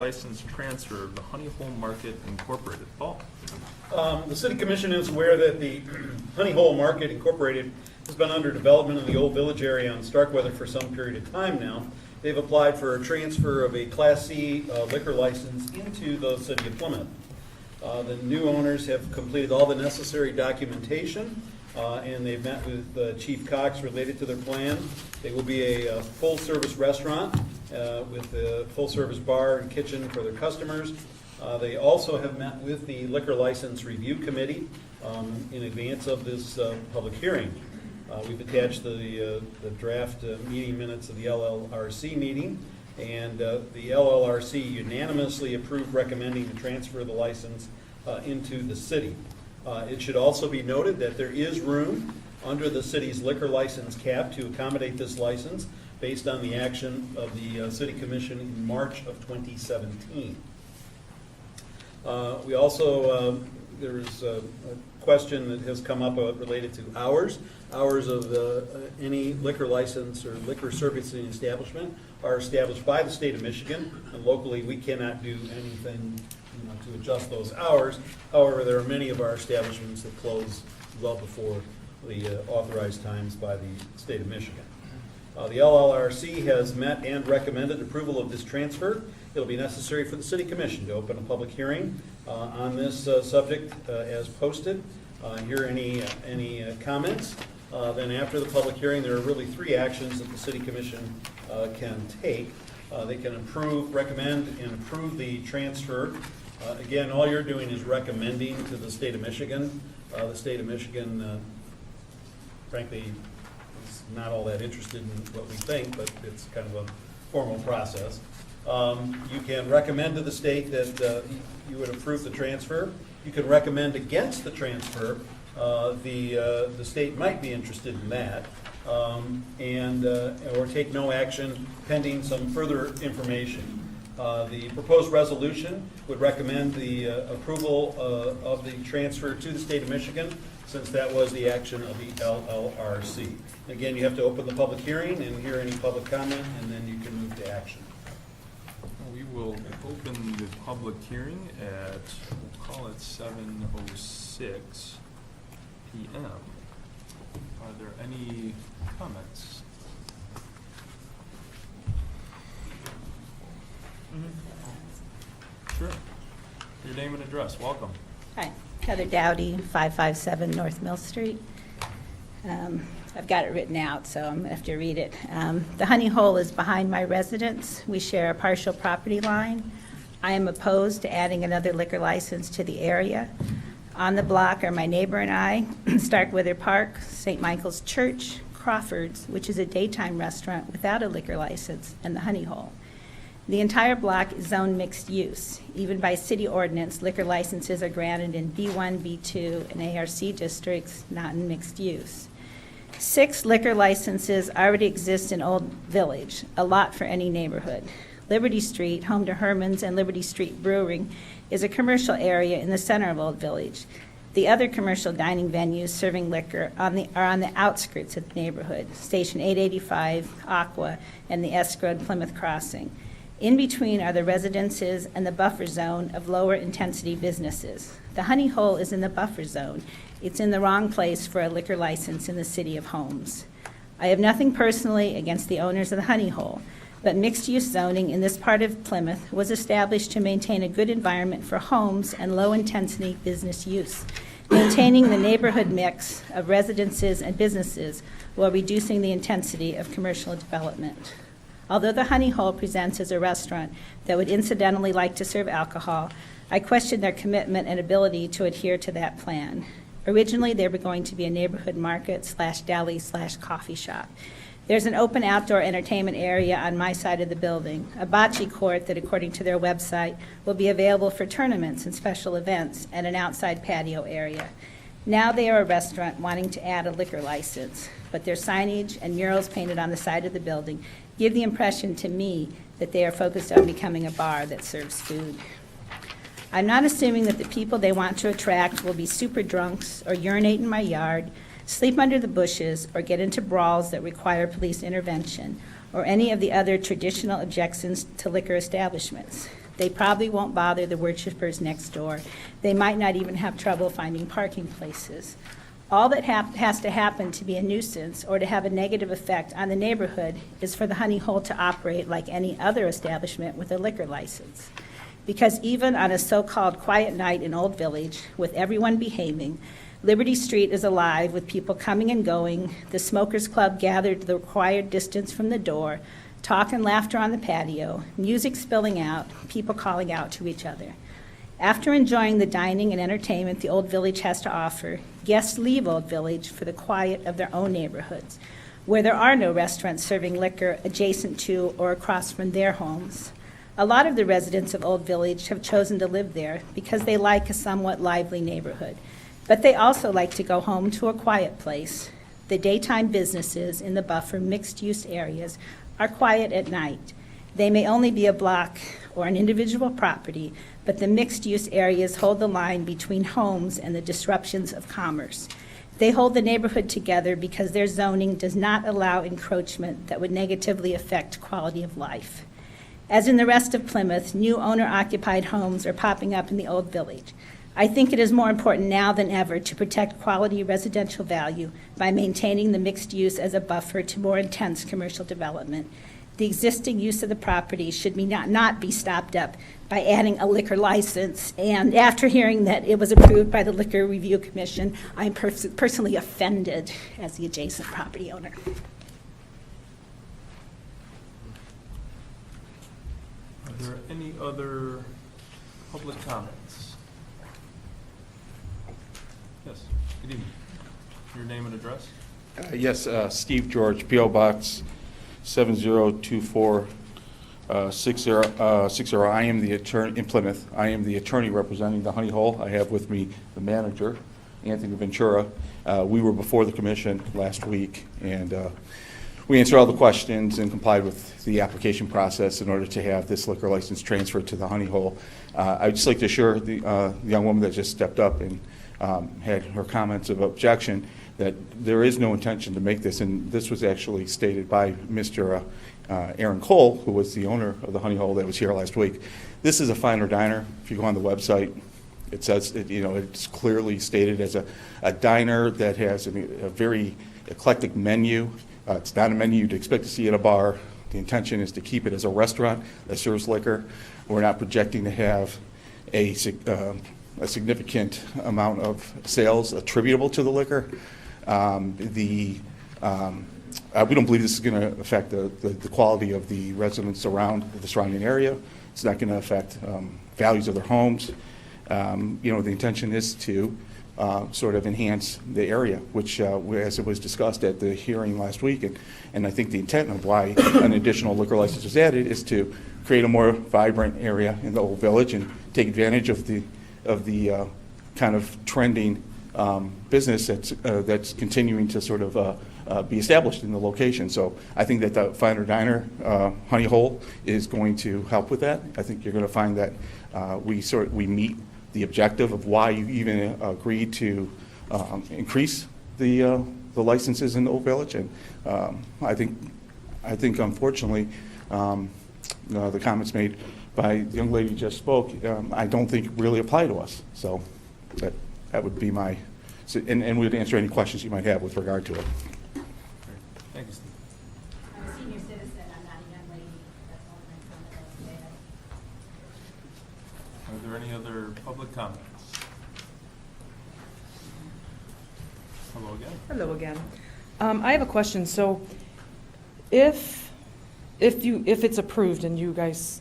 license transfer of the Honey Hole Market Incorporated. Paul? The City Commission is aware that the Honey Hole Market Incorporated has been under development in the Old Village area on Starkweather for some period of time now. They've applied for a transfer of a Class C liquor license into the City of Plymouth. The new owners have completed all the necessary documentation, and they've met with Chief Cox related to their plan. They will be a full-service restaurant with a full-service bar and kitchen for their customers. They also have met with the Liquor License Review Committee in advance of this public hearing. We've attached the draft meeting minutes of the LLRC meeting, and the LLRC unanimously approved recommending the transfer of the license into the city. It should also be noted that there is room under the city's liquor license cap to accommodate this license based on the action of the City Commission in March of 2017. We also, there's a question that has come up related to hours. Hours of any liquor license or liquor servicing establishment are established by the state of Michigan, and locally we cannot do anything to adjust those hours. However, there are many of our establishments that close well before the authorized times by the state of Michigan. The LLRC has met and recommended approval of this transfer. It'll be necessary for the City Commission to open a public hearing on this subject as posted. Hear any comments. Then after the public hearing, there are really three actions that the City Commission can take. They can approve, recommend, and approve the transfer. Again, all you're doing is recommending to the state of Michigan. The state of Michigan, frankly, is not all that interested in what we think, but it's kind of a formal process. You can recommend to the state that you would approve the transfer. You can recommend against the transfer. The state might be interested in that, or take no action pending some further information. The proposed resolution would recommend the approval of the transfer to the state of Michigan, since that was the action of the LLRC. Again, you have to open the public hearing and hear any public comment, and then you can move to action. We will open the public hearing at, we'll call it 7:06 p.m. Are there any comments? Sure. Your name and address. Welcome. Hi, Heather Dowdy, 557 North Mill Street. I've got it written out, so I'm going to have to read it. The Honey Hole is behind my residence. We share a partial property line. I am opposed to adding another liquor license to the area. On the block are my neighbor and I, Starkweather Park, St. Michael's Church, Crawford's, which is a daytime restaurant without a liquor license, and the Honey Hole. The entire block is zoned mixed use. Even by city ordinance, liquor licenses are granted in B1, B2, and ARC districts, not in mixed use. 6 liquor licenses already exist in Old Village, a lot for any neighborhood. Liberty Street, home to Herman's and Liberty Street Brewing, is a commercial area in the center of Old Village. The other commercial dining venues serving liquor are on the outskirts of the neighborhood, Station 885, Aqua, and the Escrow Plymouth Crossing. In between are the residences and the buffer zone of lower intensity businesses. The Honey Hole is in the buffer zone. It's in the wrong place for a liquor license in the city of Holmes. I have nothing personally against the owners of the Honey Hole, but mixed-use zoning in this part of Plymouth was established to maintain a good environment for homes and low-intensity business use, maintaining the neighborhood mix of residences and businesses while reducing the intensity of commercial development. Although the Honey Hole presents as a restaurant that would incidentally like to serve alcohol, I question their commitment and ability to adhere to that plan. Originally, they were going to be a neighborhood market / deli / coffee shop. There's an open outdoor entertainment area on my side of the building, a bocce court that, according to their website, will be available for tournaments and special events, and an outside patio area. Now they are a restaurant wanting to add a liquor license, but their signage and murals painted on the side of the building give the impression to me that they are focused on becoming a bar that serves food. I'm not assuming that the people they want to attract will be super drunks or urinate in my yard, sleep under the bushes, or get into brawls that require police intervention, or any of the other traditional objections to liquor establishments. They probably won't bother the worshipers next door. They might not even have trouble finding parking places. All that has to happen to be a nuisance or to have a negative effect on the neighborhood is for the Honey Hole to operate like any other establishment with a liquor license. Because even on a so-called quiet night in Old Village, with everyone behaving, Liberty Street is alive with people coming and going, the Smokers Club gathered the required distance from the door, talk and laughter on the patio, music spilling out, people calling out to each other. After enjoying the dining and entertainment the Old Village has to offer, guests leave Old Village for the quiet of their own neighborhoods, where there are no restaurants serving liquor adjacent to or across from their homes. A lot of the residents of Old Village have chosen to live there because they like a somewhat lively neighborhood, but they also like to go home to a quiet place. The daytime businesses in the buffer mixed-use areas are quiet at night. They may only be a block or an individual property, but the mixed-use areas hold the line between homes and the disruptions of commerce. They hold the neighborhood together because their zoning does not allow encroachment that would negatively affect quality of life. As in the rest of Plymouth, new owner-occupied homes are popping up in the Old Village. I think it is more important now than ever to protect quality residential value by maintaining the mixed use as a buffer to more intense commercial development. The existing use of the property should not be stopped up by adding a liquor license. And after hearing that it was approved by the Liquor Review Commission, I'm personally offended as the adjacent property owner. Are there any other public comments? Yes, good evening. Your name and address? Yes, Steve George, P.O. Box 702460. I am the attorney in Plymouth. I am the attorney representing the Honey Hole. I have with me the manager, Anthony Ventura. We were before the commission last week, and we answered all the questions and complied with the application process in order to have this liquor license transferred to the Honey Hole. I'd just like to assure the young woman that just stepped up and had her comments of objection that there is no intention to make this, and this was actually stated by Mr. Aaron Cole, who was the owner of the Honey Hole that was here last week. This is a finer diner. If you go on the website, it says, it's clearly stated as a diner that has a very eclectic menu. It's not a menu you'd expect to see at a bar. The intention is to keep it as a restaurant that serves liquor. We're not projecting to have a significant amount of sales attributable to the liquor. We don't believe this is going to affect the quality of the residents around the surrounding area. It's not going to affect values of their homes. The intention is to sort of enhance the area, which, as it was discussed at the hearing last week, and I think the intent of why an additional liquor license was added is to create a more vibrant area in the Old Village and take advantage of the kind of trending business that's continuing to sort of be established in the location. So I think that the finer diner, Honey Hole, is going to help with that. I think you're going to find that we meet the objective of why you even agreed to increase the licenses in the Old Village, and I think unfortunately the comments made by the young lady who just spoke, I don't think really apply to us. So that would be my, and we'd answer any questions you might have with regard to it. Thank you, Steve. I'm a senior citizen, I'm not a young lady. That's all my comment was today. Are there any other public comments? Hello again. Hello again. I have a question. So if it's approved and you guys,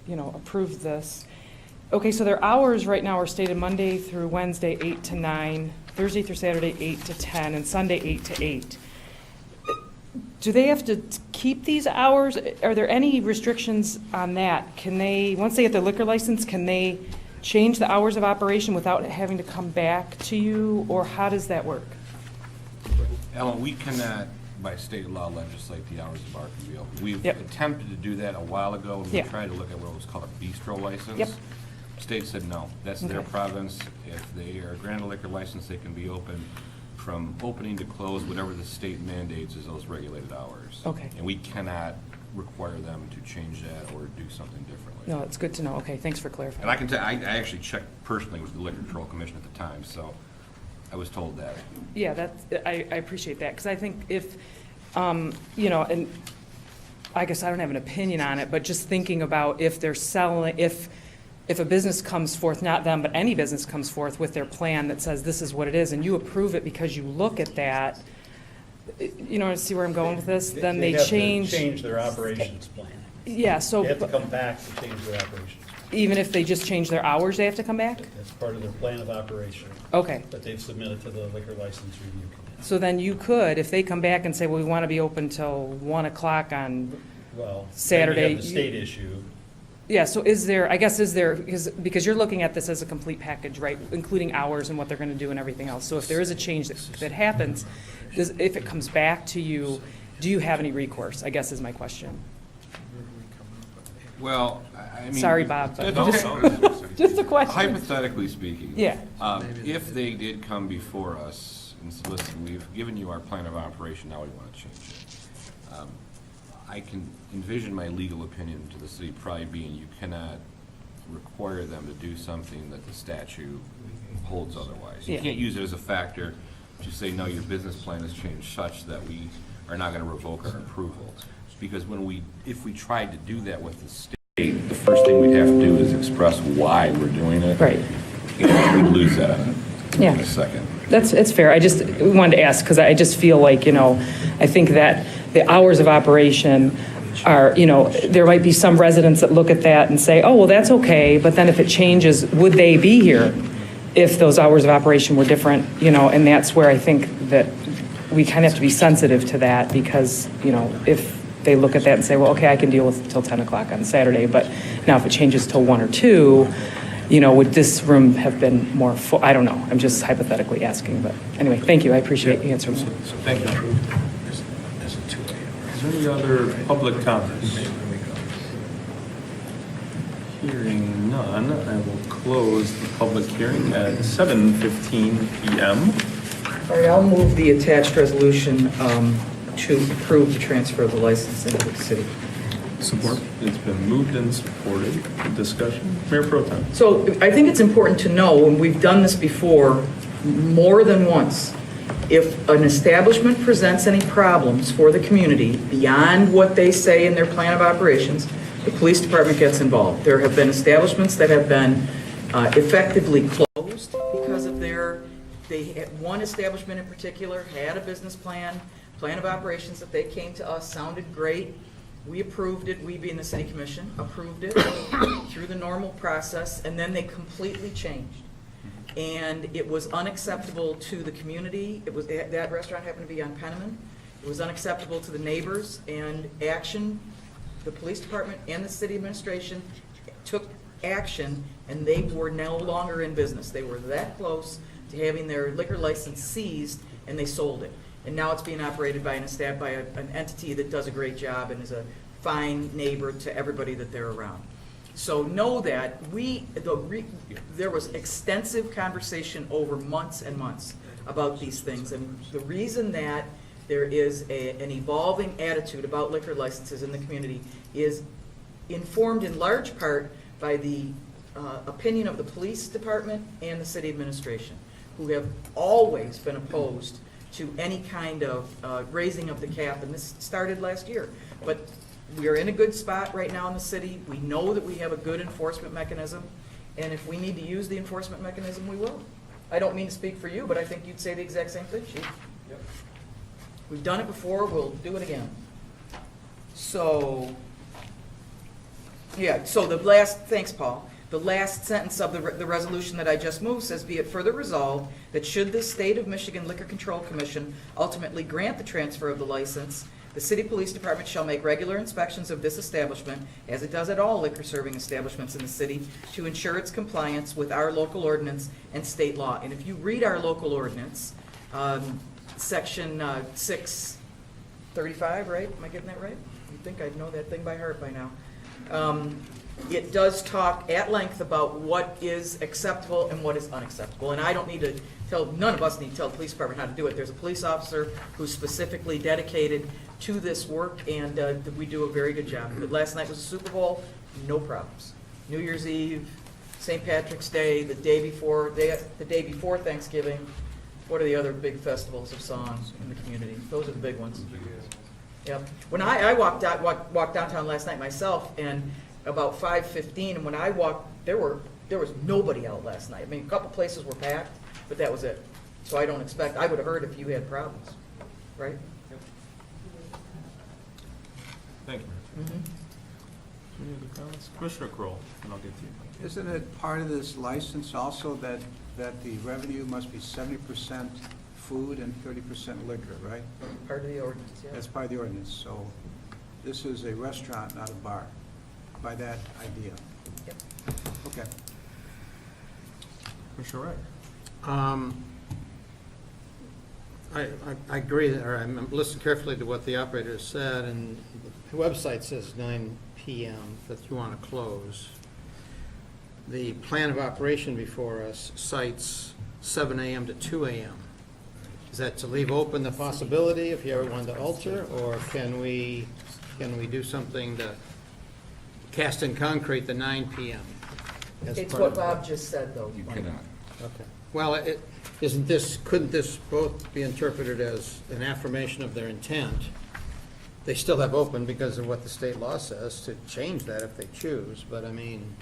approve this, okay, so their hours right now are stated Monday through Wednesday, 8 to 9, Thursday through Saturday, 8 to 10, and Sunday, 8 to 8. Do they have to keep these hours? Are there any restrictions on that? Can they, once they get their liquor license, can they change the hours of operation without having to come back to you, or how does that work? Ellen, we cannot, by state law, legislate the hours of bar can be open. We've Yep. attempted to do that a while ago, and we Yeah. tried to look at what was called a bistro license. Yep. State said no, that's their Okay. province. If they are granted a liquor license, they can be open from opening to close, whatever the state mandates is those regulated hours. Okay. And we cannot require them to change that or do something differently. No, it's good to know. Okay, thanks for clarifying. And I can tell, I actually checked personally with the Liquor Control Commission at the time, so I was told that. Yeah, I appreciate that, because I think if, you know, and I guess I don't have an opinion on it, but just thinking about if they're selling, if a business comes forth, not them, but any business comes forth with their plan that says this is what it is, and you approve it because you look at that, you know, see where I'm going with this? Then they have to change. change their operations plan. Yeah, so. They have to come back to change their operations. Even if they just change their hours, they have to come back? That's part of their plan of operation Okay. that they've submitted to the Liquor License Review Committee. So then you could, if they come back and say, well, we want to be open till 1 o'clock on, Well, then Saturday, you have the state issue. yeah, so is there, because you're looking at this as a complete package, right? Including hours and what they're going to do and everything else. So if there is a change that happens, if it comes back to you, do you have any recourse, I guess is my question. Well, I mean. Sorry, Bob, but No, just- no. Just a question. Hypothetically speaking. Yeah. If they did come before us and said, listen, we've given you our plan of operation, now we want to change it. I can envision my legal opinion to the city probably being you cannot require them to do something that the statute holds otherwise. You Yeah. can't use it as a factor to say, no, your business plan has changed such that we are not going to revoke our approval. Because if we tried to do that with the state, the first thing we'd have to do is express why we're doing it. Right. And we'd lose that in Yeah. a second. It's fair. I just wanted to ask, because I just feel like, you know, I think that the hours of operation are, you know, there might be some residents that look at that and say, oh, well, that's okay, but then if it changes, would they be here if those hours of operation were different, you know, and that's where I think that we kind of have to be sensitive to that, because, you know, if they look at that and say, well, okay, I can deal with it till 10 o'clock on Saturday, but now if it changes till 1 or 2, you know, would this room have been more full? I don't know. I'm just hypothetically asking, but anyway, thank you. I appreciate you answering. Thank you. Is there any other public comments? Hearing none, I will close the public hearing at 7:15 PM. All right, I'll move the attached resolution to approve the transfer of the license into the city. Support. It's been moved and supported. Discussion. Mayor Pro Tem. So I think it's important to know, and we've done this before more than once, if an establishment presents any problems for the community beyond what they say in their plan of operations, the police department gets involved. There have been establishments that have been effectively closed because of one establishment in particular had a business plan of operations that they came to us, sounded great. We approved it, we being the city commission, approved it through the normal process, and then they completely changed. And it was unacceptable to the community. It was, that restaurant happened to be on Penniman. It was unacceptable to the neighbors, and the police department and the city administration took action, and they were no longer in business. They were that close to having their liquor license seized, and they sold it. And now it's being operated by an entity that does a great job and is a fine neighbor to everybody that they're around. So know that there was extensive conversation over months and months about these things. And the reason that there is an evolving attitude about liquor licenses in the community is informed in large part by the opinion of the police department and the city administration, who have always been opposed to any kind of raising of the cap, and this started last year. But we are in a good spot right now in the city. We know that we have a good enforcement mechanism, and if we need to use the enforcement mechanism, we will. I don't mean to speak for you, but I think you'd say the exact same thing, Chief. Yep. We've done it before, we'll do it again. So, yeah, so thanks, Paul. The last sentence of the resolution that I just moved says, be it further resolved that should the State of Michigan Liquor Control Commission ultimately grant the transfer of the license, the city police department shall make regular inspections of this establishment, as it does at all liquor serving establishments in the city, to ensure its compliance with our local ordinance and state law. And if you read our local ordinance, section 635, right? Am I getting that right? You'd think I'd know that thing by heart by now. It does talk at length about what is acceptable and what is unacceptable. And I don't need to none of us need to tell the police department how to do it. There's a police officer who's specifically dedicated to this work, and we do a very good job. But last night was the Super Bowl, no problems. New Year's Eve, St. Patrick's Day, the day before Thanksgiving. What are the other big festivals of songs in the community? Those are the big ones. Yep. When I walked downtown last night myself, and about 5:15, and when I walked, there was nobody out last night. I mean, a couple places were packed, but that was it. So I would have heard if you had problems, right? Thank you. Any other comments? Commissioner Kroll, and I'll get to you. Isn't it part of this license also that the revenue must be 70% food and 30% liquor, right? Part of the ordinance, yeah. That's part of the ordinance, so this is a restaurant, not a bar, by that idea. Yep. Okay. Commissioner Wright. I agree, or I'm listening carefully to what the operator has said, and the website says 9 PM that you want to close. The plan of operation before us cites 7 AM to 2 AM. Is that to leave open the possibility if you ever wanted to alter, or can we do something to cast in concrete the 9 PM? as It's part what of- Bob just said, though. You Mike. cannot. Okay. Well, couldn't this both be interpreted as an affirmation of their intent? They still have open because of what the state law says to change that if they choose, but I mean,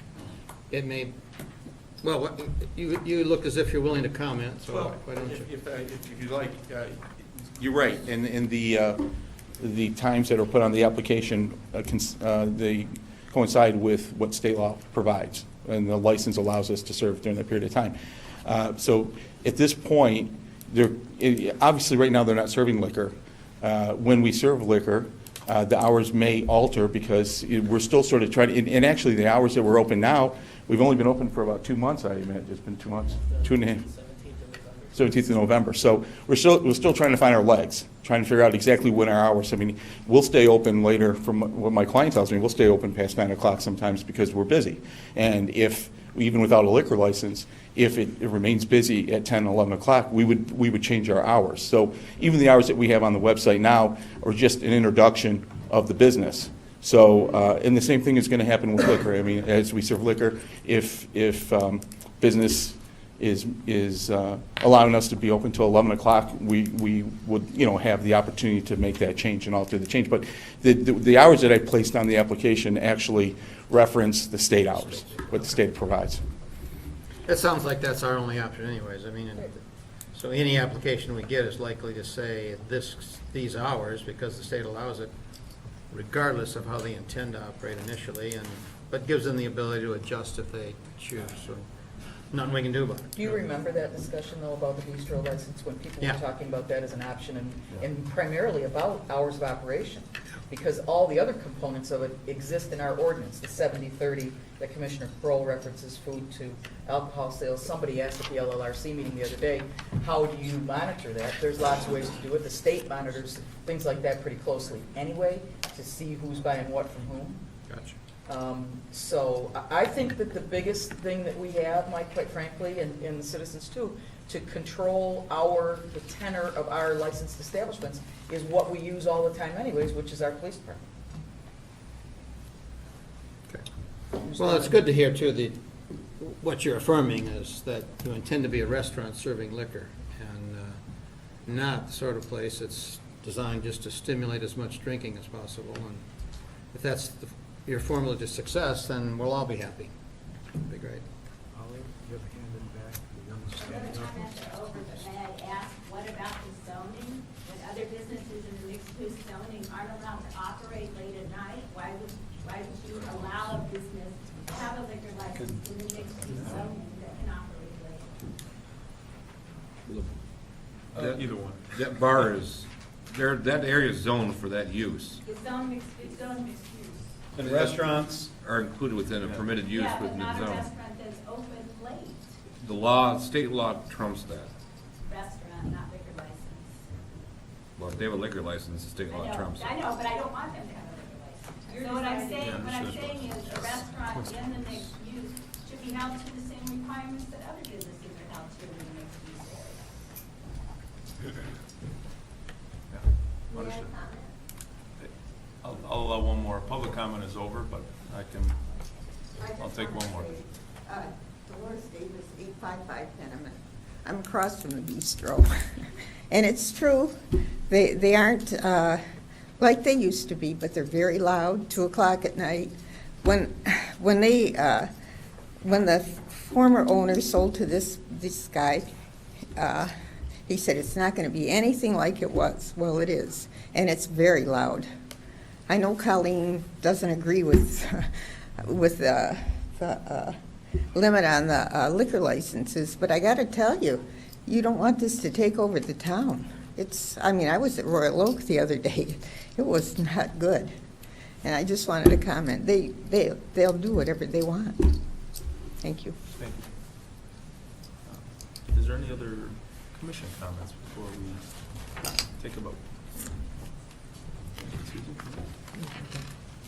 it may, well, you look as if you're willing to comment, so Well, why don't you? if you like, you're right, and the times that are put on the application, they coincide with what state law provides, and the license allows us to serve during that period of time. So at this point, obviously right now they're not serving liquor. When we serve liquor, the hours may alter because we're still sort of trying to, and actually the hours that we're open now, we've only been open for about 2 months, I imagine. It's been 2 months, 2.5. 17th of November. So we're still trying to find our legs, trying to figure out exactly when our hours. I mean, we'll stay open later. From what my client tells me, we'll stay open past 9 o'clock sometimes because we're busy. And if even without a liquor license, if it remains busy at 10, 11 o'clock, we would change our hours. So even the hours that we have on the website now are just an introduction of the business. So and the same thing is going to happen with liquor. I mean, as we serve liquor, if business is allowing us to be open till 11 o'clock, we would, have the opportunity to make that change and alter the change. But the hours that I placed on the application actually reference the state hours, what the state provides. It sounds like that's our only option anyways. I mean, so any application we get is likely to say these hours because the state allows it, regardless of how they intend to operate initially, but gives them the ability to adjust if they choose. So nothing we can do about it. Do you remember that discussion, though, about the bistro license, when people were Yeah. talking about that as an option, and primarily about hours of operation? Because all the other components of it exist in our ordinance, the 70-30 that Commissioner Kroll references, food to alcohol sales. Somebody asked at the LLRC meeting the other day, how do you monitor that? There's lots of ways to do it. The state monitors things like that pretty closely anyway, to see who's buying what from whom. Gotcha. So I think that the biggest thing that we have, Mike, quite frankly, and the citizens too, to control the tenor of our licensed establishments is what we use all the time anyways, which is our police department. Okay. Well, it's good to hear too, what you're affirming is that you intend to be a restaurant serving liquor and not the sort of place that's designed just to stimulate as much drinking as possible. And if that's your formula to success, then we'll all be happy. It'd be great. Holly, you have a hand in the back. You I'm understand? going to turn that over, but may I ask, what about the zoning? When other businesses in the mixed-use zoning aren't allowed to operate late at night, why would you allow a business to have a liquor license in the mixed-use zoning that can operate late? Either one. That bar is, that area is zoned for that use, It's zone mixed use. And restaurants, are included within a permitted use Yeah, but within the not a zone. restaurant that's open late. The law, state law trumps that. Restaurant, not liquor license. Well, if they have a liquor license, the state law trumps it. I know, but I don't want them to have a liquor license. So what I'm saying is a restaurant in the mixed use should be held to the same requirements that other businesses are held to in the mixed use area. May I comment? is over, but I'll take one more. Dolores Davis, 855 Penniman. I'm across from the bistro. And it's true, they aren't like they used to be, but they're very loud, 2 o'clock at night. When the former owner sold to this guy, he said it's not going to be anything like it was. Well, it is, and it's very loud. I know Colleen doesn't agree with the limit on the liquor licenses, but I got to tell you, you don't want this to take over the town. I mean, I was at Royal Oak the other day. It was not good. And I just wanted to comment. They'll do whatever they want. Thank you. Thank you. Is there any other commission comments before we take a vote?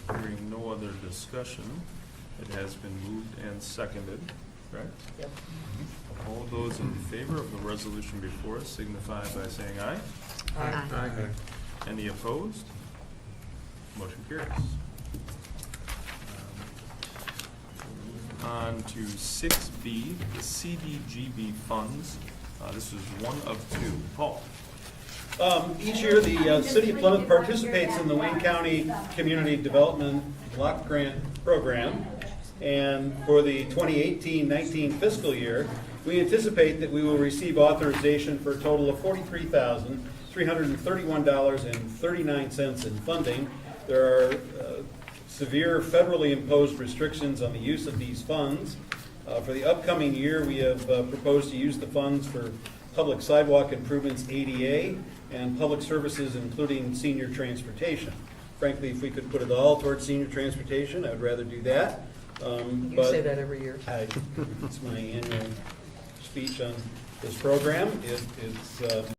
Hearing no other discussion, it has been moved and seconded, correct? Yep. All those in favor of the resolution before us signify by saying aye. Aye. Any opposed? Motion carries. On to 6B, the CDGB funds. This is one of two. Paul? Each year, the City of Plymouth participates in the Wayne County Community Development Block Grant Program. And for the 2018-19 fiscal year, we anticipate that we will receive authorization for a total of $43,331.39 in funding. There are severe federally imposed restrictions on the use of these funds. For the upcoming year, we have proposed to use the funds for public sidewalk improvements, ADA, and public services, including senior transportation. Frankly, if we could put it all towards senior transportation, I would rather do that. You say that every year. It's my annual speech on this program. It's